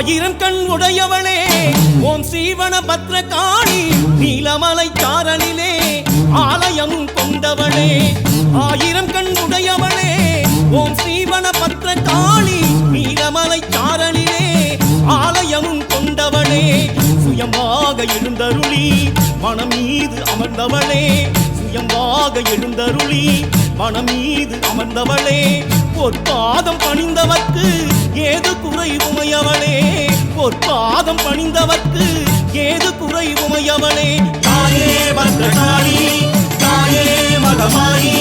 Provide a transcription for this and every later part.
ஆயிரம் கண் உடையவளே ஓம் சீவன பத்ரகாளி நீலமலை சாரலிலே ஆலயம் கொண்டவளே ஆயிரம் கண் உடையவளே ஓம் சீவன பத்ரகாளி நீலமலை சாரலிலே ஆலயம் கொண்டவளே சுயமாக எழுந்தருளி மனம் மீது அமர்ந்தவளே சுயமாக எழுந்தருளி மனம் மீது அமர்ந்தவளே பொற்பாதம் பணிந்தவர்க்கு ஏது குறை உமையவளே பொற்பாதம் பணிந்தவர்க்கு ஏது குறை உமையவளே தாயே பத்ரகாளி தாயே மகமாயி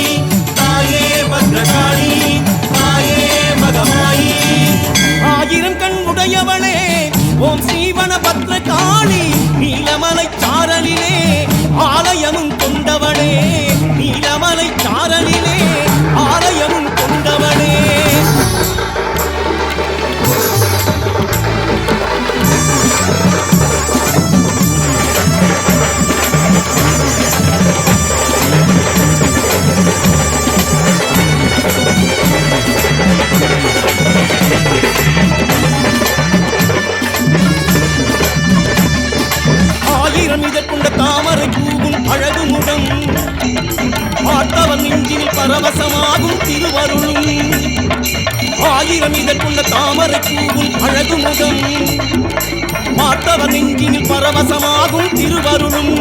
தாயே பத்ரகாளி தாயே மகமாயி ஆயிரம் கண் உடையவளே ஓம் சீவன பத்ரகாளி நீலமலை சாரலிலே ஆலயமும் கொண்டவளே நீலமலை சாரலிலே ஆலயமும் கொண்டவளே பரவசமாகும் திருவருளும் ஆயிரம் இதற்குள்ள தாமரை பூவும் அழகு முகம் மாத்தவன் நெஞ்சினில் பரவசமாகும் திருவருளும்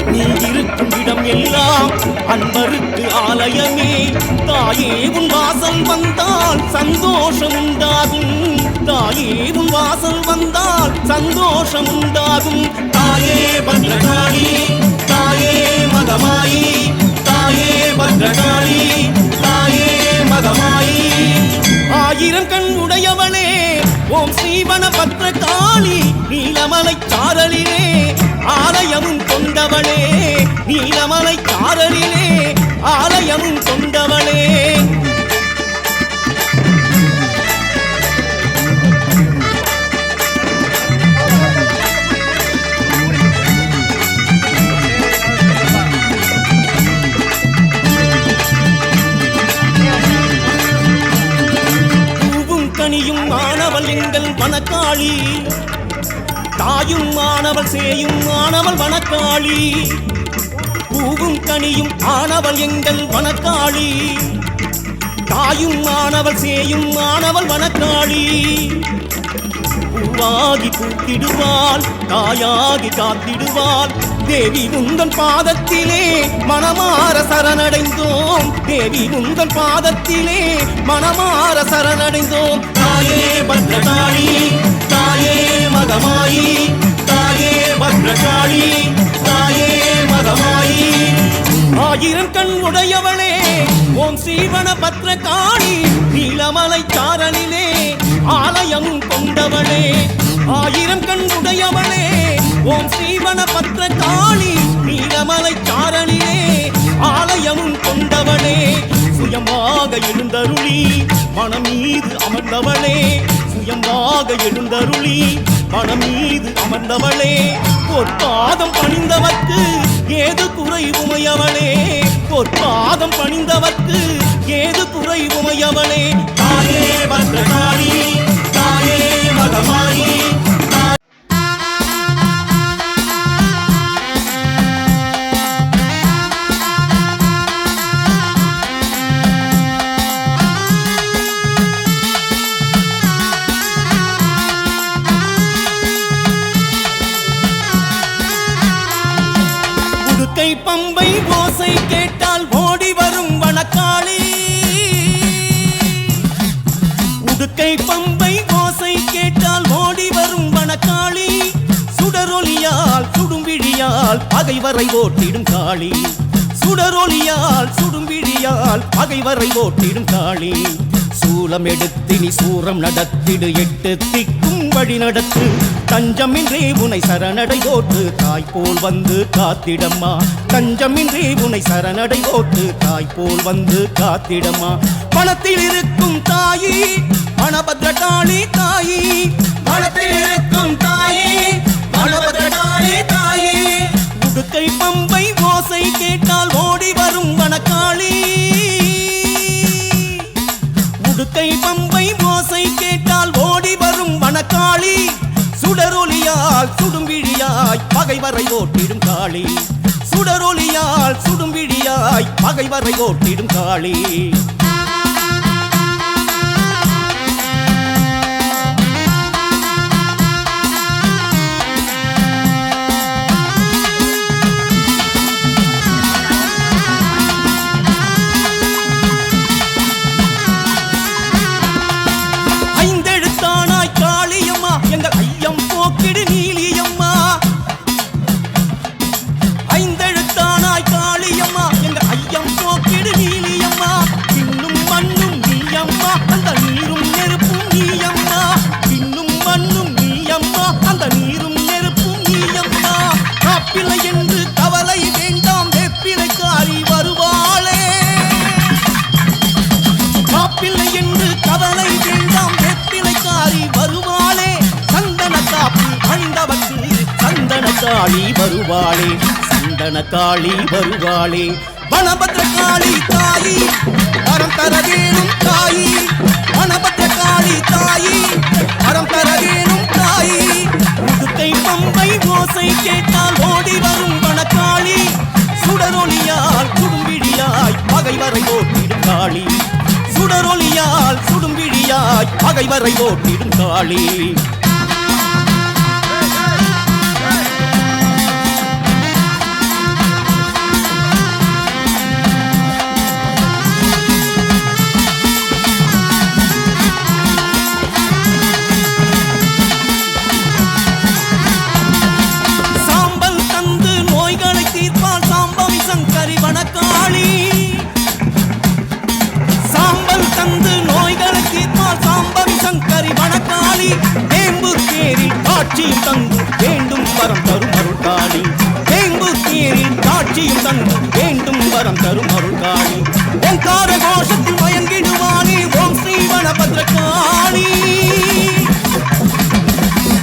நீ இருக்கும் இடம் எல்லாம் அன்பருக்கு ஆலயமே தாயே உன் வாசல் வந்தால் சந்தோஷம் உண்டாகும் தாயே உன் வாசல் வந்தால் சந்தோஷம் உண்டாகும் தாயே பத்ரகாளி தாயே மகமாயி தாயே பத்ரகாளி தாயே மகமாயி ஆயிரம் கண் உடையவளே ஓம் சீவன பத்ரகாளி நீலமலை சாரலிலே ஆலயமும் கொண்டவளே நீலமலை சாரலிலே ஆலயமும் கொண்டவளே ஆனவள் எங்கள் வனக்காளி தாயும் ஆனவள் சேயும் ஆனவள் வனக்காளி பூவும் கனியும் ஆனவள் எங்கள் வனக்காளி தாயும் ஆனவள் சேயும் ஆனவள் வனக்காளி பூவாகி பூத்திடுவாள் தாயாகி காத்திடுவாள் தேவி உந்தன் பாதத்திலே மனமார சரணடைந்தோம் தேவி உந்தன் பாதத்திலே மனமார சரணடைந்தோம் தாயே பத்ரகாளி தாயே மகமாயி தாயே பத்ரகாளி தாயே மகமாயி ஆயிரம் கண் உடையவளே ஓம் சீவன பத்ரகாளி நீலமலை சாரலிலே ஆலயம் கொண்டவளே ஆயிரம் கண் உடையவளே ஓம் சீவன பத்ரகாளி நீலமலை சாரலிலே ஆலயமும் கொண்டவளே சுயமாக எழுந்தருளி மனம் மீது அமர்ந்தவளே சுயமாக எழுந்தருளி மனம் மீது அமர்ந்தவளே பொற்பாதம் பணிந்தவர்க்கு ஏது குறை உமையவளே பொற்பாதம் பணிந்தவர்க்கு ஏது குறை உமையவளே தாயே பத்ரகாளி தாயே மகமாயி பம்பை ஓசை கேட்டால் ஓடி வரும் வனக்காளி உடுக்கை பம்பை ஓசை கேட்டால் ஓடி வரும் வனக்காளி சுடரொலியால் சுடும்பிழியால் பகைவரை ஓட்டிடும் காளி சுடரொலியால் சுடும்பிழியால் பகைவரை ஓட்டிடும் காளி சூலம் எடுத்து நீ சூரம் நடத்திடு எட்டு திக்கும் வழி நடத்து தஞ்சமின்றி உனை சரணடை ஓட்டு தாய் போல் வந்து காத்திடம்மா தஞ்சமின்றி உனை சரணடை ஓட்டு தாய் போல் வந்து காத்திடம்மா பணத்தில் இருக்கும் தாயி பணபத்ரகாளி தாயி பணத்தில் இருக்கும் தாயி பணபத்ரகாளி தாயி உடுக்கை பம்பை ஓசை கேட்டால் ஓடி வரும் வனக்காளி உடுக்கை பம்பை ஓசை கேட்டால் ஓடி வரும் வன சுடரொலியால் சுடும் விழியாய் பகைவரை ஓட்டிடும் காளி சுடரொலியால் சுடும் விழியாய் பகைவரை ஓட்டிடும் காளி காளி வருவாளே சந்தன காளி வருவாளே வனபத்ர காளி தாயி வரம் தர வேணும் தாயி வனபத்ர காளி தாயி வரம் தர வேணும் தாயி முதுக்கை பம்பை ஓசை கேட்டால் ஓடி வரும் வனக்காளி சுடரொலியால் சுடும்பிடியாய் பகைவரை ஓட்டிடும் காளி சுடரொலியால் சுடும்பிடியாய் பகைவரை ஓட்டிடும் காளி வேண்டும் வரம் தரும் அருள் காளி வேம்பு தேரில் காட்சியும் தந்து வேண்டும் வரம் தரும் அருள் காளி ஓங்கார கோஷத்தில் மயங்கிடுவானே ஓம் ஸ்ரீ வனபத்ர காளி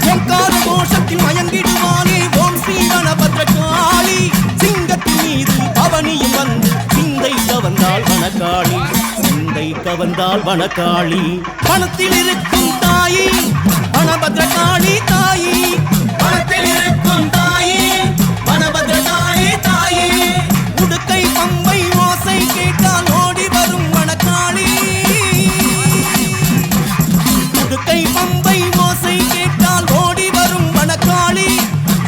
ஓங்கார கோஷத்தில் மயங்கிடுவானே ஓம் ஸ்ரீ வனபத்ர காளி சிங்கத்தின் மீது பவனியும் வந்து சிந்தை கவர்ந்தாள் வனக்காளி சிந்தை கவர்ந்தாள் வனக்காளி வனத்தில் இருக்கும் தாயி வனபத்ர காளி தாயி வனத்தில் இருக்கும் தாயி வனபத்ர காளி தாயி உடுக்கை பம்பை ஓசை கேட்டால் ஓடி வரும் வனக்காளி உடுக்கை பம்பை ஓசை கேட்டால் ஓடி வரும் வனக்காளி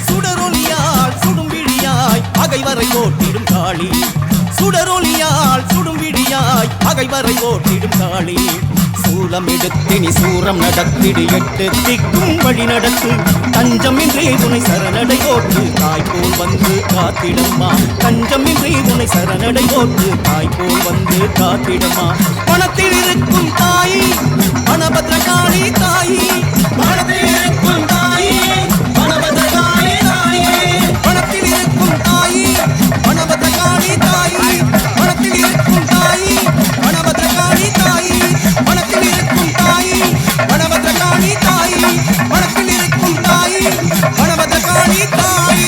சுடரொலியால் சுடும் விழியாய் பகைவரை ஓட்டிடும் காளி சுடரொலியால் சுடும் விழியாய் பகைவரை ஓட்டிடும் காளி சூலம் எடுத்தினி சூரம் நடத்திடு எட்டு திக்கும் வழி நடத்து தஞ்சமின்றி உனை சரணடை ஓட்டு தாய்போல் வந்து காத்திடம்மா தஞ்சமின்றி உனை சரணடை ஓட்டு தாய்போல் வந்து காத்திடம்மா பணத்தில் இருக்கும் தாயி வனபத்ர காளி தாயி பணத்தில் இருக்கும் தாயி வனபத்ர காளி தாயி பணத்தில் இருக்கும் தாயி வனபத்ர காளி தாயி பணத்தில் இருக்கும் தாயி வனபத்ர காளி தாயி வனத்தில் இருக்கும் தாயி வனபத்ர காளி தாயி வனத்தில் இருக்கும் தாயி வனபத்ர காளி தாயி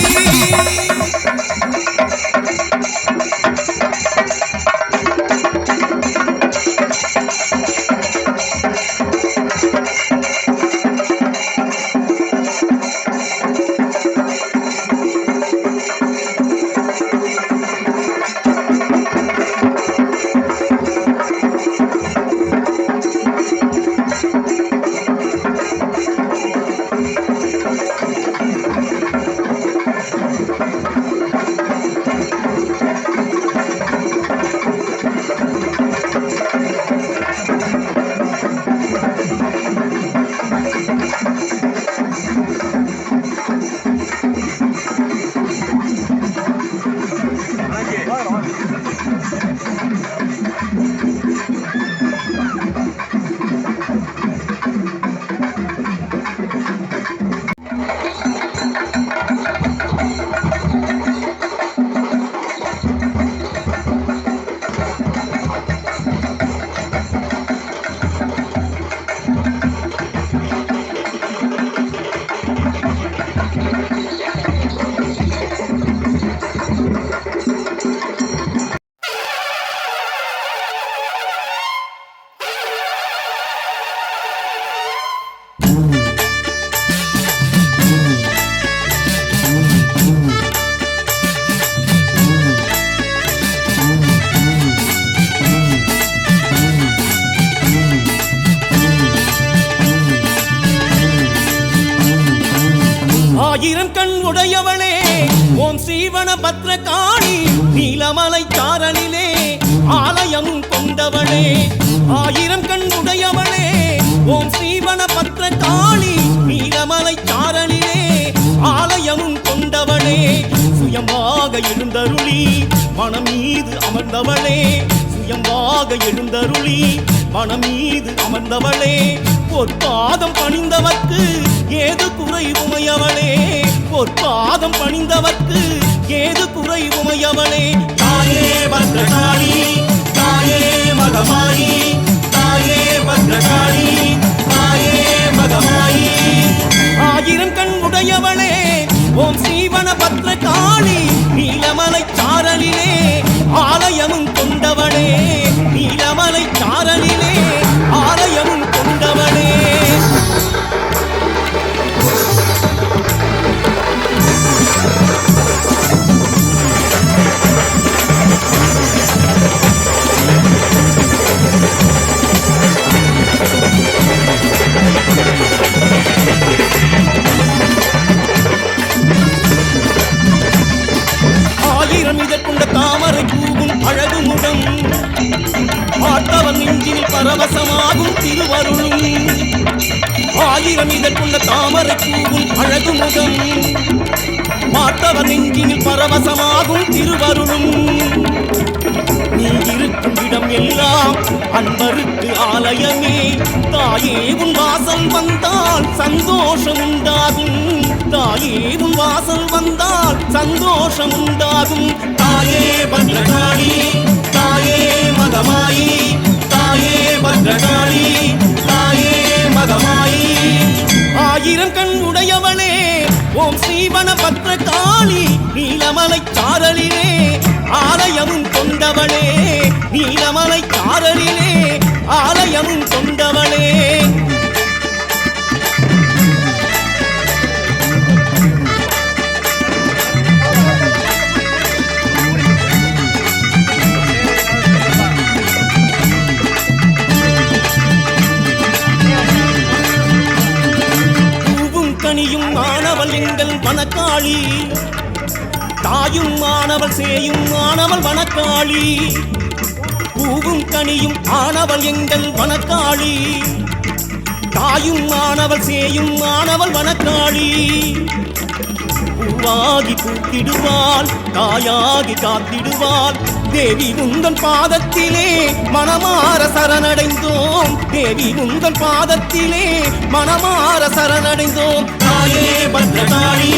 ஸ்ரீவன பத்ரகாளி நீலமலை சாரலிலே ஆலயமும் கொண்டவளே ஆயிரம் கண் உடையவளே ஓம் ஸ்ரீவன பத்ரகாளி நீலமலை சாரலிலே ஆலயமும் கொண்டவளே சுயமாக எழுந்தருளி மனம் மீது அமர்ந்தவளே சுயமாக எழுந்தருளி மனம் மீது அமர்ந்தவளே பொற்பாதம் பணிந்தவர்க்கு ஏது குறை உமையவளே பொற்பாதம் பணிந்தவர்க்கு ஏது குறை உமையவளே தாயே பத்ரகாளி தாயே மகமாயி தாயே பத்ரகாளி தாயே மகமாயி ஆயிரம் கண் உடையவளே ஓம் ஸ்ரீவன பத்ரகாளி நீலமலை சாரலிலே ஆலயமும் கொண்டவளே நீலமலை சாரலிலே ஆலயமும் கொண்டவளே ஆயிரம் இதற்குண்ட தாமரை பூவும் அழகு முகம் பார்த்தவன் நெஞ்சில் பரவசமாகும் திருவருளும் ஆயிரம் இதற்குண்ட தாமரை பூவும் அழகு முகம் பார்த்தவன் நெஞ்சில் பரவசமாகும் திருவருளும் நீ இருக்கும் இடம் எல்லாம் அன்பருக்கு ஆலயமே தாயே உன் வாசல் வந்தால் சந்தோஷம் உண்டாகும் தாயே உன் வாசல் வந்தால் சந்தோஷம் உண்டாகும் தாயே பத்ரகாளி தாயே மகமாயி தாயே பத்ரகாளி தாயே மகமாயி ஆயிரம் கண் உடையவளே ஓம் ஸ்ரீவன பத்ரகாளி நீலமலை சாரலிலே ஆலயமும் கொண்டவளே நீலமலை சாரலிலே ஆலயமும் கொண்டவளே பூவும் கனியும் ஆனவள் எங்கள் வனக்காளி தாயும் ஆனவள் சேயும் ஆனவள் வனக்காளி பூவும் கனியும் ஆனவள் எங்கள் வனக்காளி தாயும் ஆனவள் சேயும் ஆனவள் வனக்காளி பூவாகி பூத்திடுவாள் தாயாகி காத்திடுவாள் தேவி உந்தன் பாதத்திலே மனமார சரணடைந்தோம் தேவி உந்தன் பாதத்திலே மனமார சரணடைந்தோம் தாயே பத்ரகாளி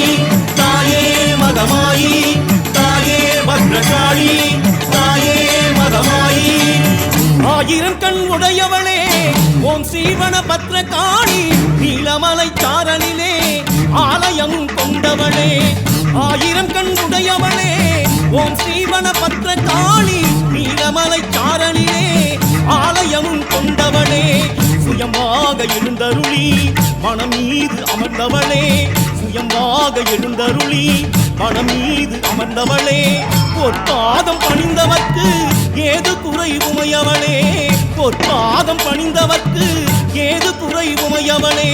தாயே மகமாயி தாயே பத்ரகாளி தாயே மகமாயி ஆயிரம் கண் உடையவளே ஓம் ஸ்ரீவன பத்ரகாளி நீலமலை சாரலிலே ஆலயம் கொண்டவளே ஆயிரம் கண் உடையவளே ஓம் ஸ்ரீவன பத்ரகாளி நீலமலை சாரலிலே ஆலயமும் கொண்டவளே சுயமாக எழுந்தருளி மனம் மீது அமர்ந்தவளே சுயமாக எழுந்தருளி மனம் மீது அமர்ந்தவளே பொற்பாதம் பணிந்தவர்க்கு ஏது குறை உமையவளே பொற்பாதம் பணிந்தவர்க்கு ஏது குறை உமையவளே